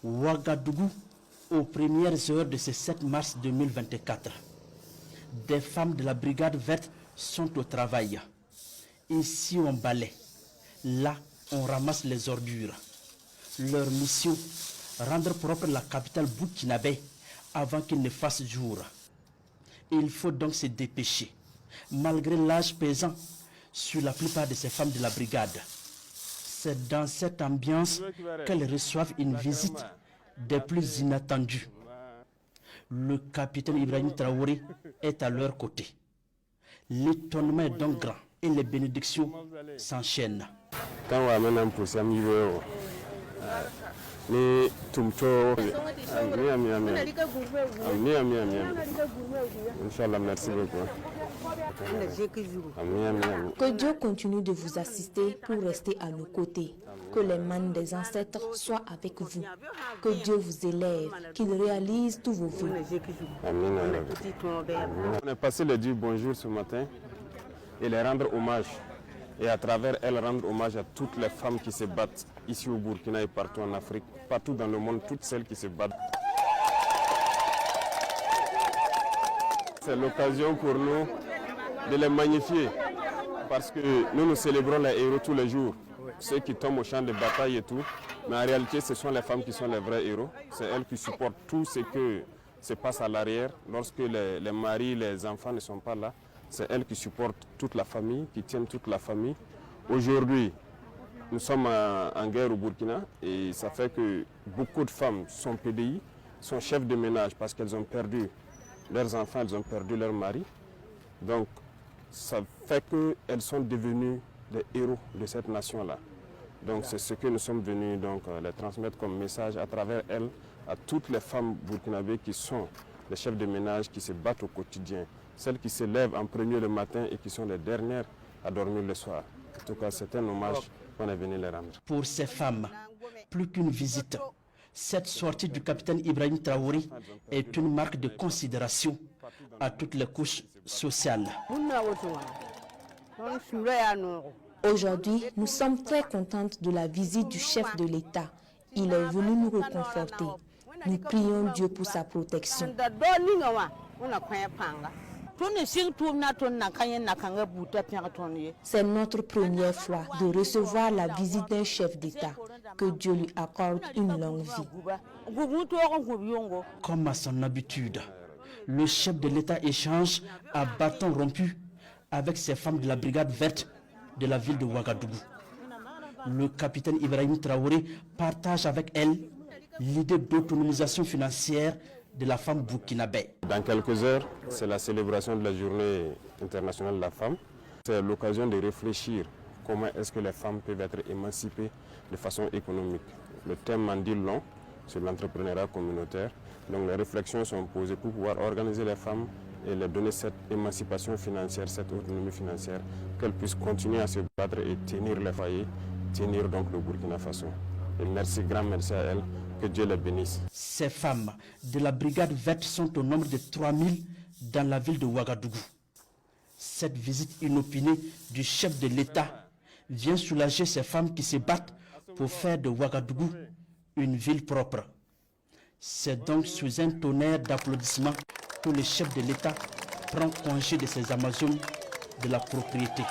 Ouagadougou, aux premières heures de ce 7 mars 2024. Des femmes de la brigade verte sont au travail. Ici on balaie, là on ramasse les ordures. Leur mission, rendre propre la capitale burkinabé avant qu'il ne fasse jour. Il faut donc se dépêcher, malgré l'âge pesant sur la plupart de ces femmes de la brigade. C'est dans cette ambiance qu'elles reçoivent une visite des plus inattendues. Le capitaine Ibrahim Traoré est à leur côté. L'étonnement est donc grand et les bénédictions s'enchaînent. Inch'Allah, merci beaucoup. Que Dieu continue de vous assister pour rester à nos côtés. Que les mains des ancêtres soient avec vous. Que Dieu vous élève, qu'il réalise tous vos vœux. On est passé le dire bonjour ce matin et les rendre hommage. Et à travers elles, rendre hommage à toutes les femmes qui se battent ici au Burkina et partout en Afrique, partout dans le monde, toutes celles qui se battent. C'est l'occasion pour nous de les magnifier parce que nous célébrons les héros tous les jours, ceux qui tombent au champ de bataille et tout, mais en réalité ce sont les femmes qui sont les vrais héros, c'est elles qui supportent tout ce qui se passe à l'arrière lorsque les maris, les enfants ne sont pas là, c'est elles qui supportent toute la famille, qui tiennent toute la famille. Aujourd'hui, nous sommes en guerre au Burkina et ça fait que beaucoup de femmes sont PDI, sont chefs de ménage parce qu'elles ont perdu leurs enfants, elles ont perdu leur mari. Donc, ça fait qu'elles sont devenues des héros de cette nation-là. Donc, c'est ce que nous sommes venus donc, les transmettre comme message à travers elles, à toutes les femmes burkinabées qui sont les chefs de ménage, qui se battent au quotidien. Celles qui se lèvent en premier le matin et qui sont les dernières à dormir le soir. En tout cas, c'est un hommage qu'on est venu les rendre. Pour ces femmes, plus qu'une visite, cette sortie du capitaine Ibrahim Traoré est une marque de considération à toutes les couches sociales. Aujourd'hui, nous sommes très contentes de la visite du chef de l'État. Il est venu nous réconforter. Nous prions Dieu pour sa protection. C'est notre première fois de recevoir la visite d'un chef d'État. Que Dieu lui accorde une longue vie. Comme à son habitude, le chef de l'État échange à bâton rompu avec ces femmes de la brigade verte de la ville de Ouagadougou. Le capitaine Ibrahim Traoré partage avec elle l'idée d'autonomisation financière de la femme burkinabé. Dans quelques heures, c'est la célébration de la journée internationale de la femme. C'est l'occasion de réfléchir comment est-ce que les femmes peuvent être émancipées de façon économique. Le thème en dit long sur l'entrepreneuriat communautaire. Donc les réflexions sont posées pour pouvoir organiser les femmes et leur donner cette émancipation financière, cette autonomie financière, qu'elles puissent continuer à se battre et tenir les foyers, tenir donc le Burkina Faso. Et merci, grand merci à elles, que Dieu les bénisse. Ces femmes de la brigade verte sont au nombre de 3000 dans la ville de Ouagadougou. Cette visite inopinée du chef de l'État vient soulager ces femmes qui se battent pour faire de Ouagadougou une ville propre. C'est donc sous un tonnerre d'applaudissements que le chef de l'État prend congé de ses Amazones de la propriété.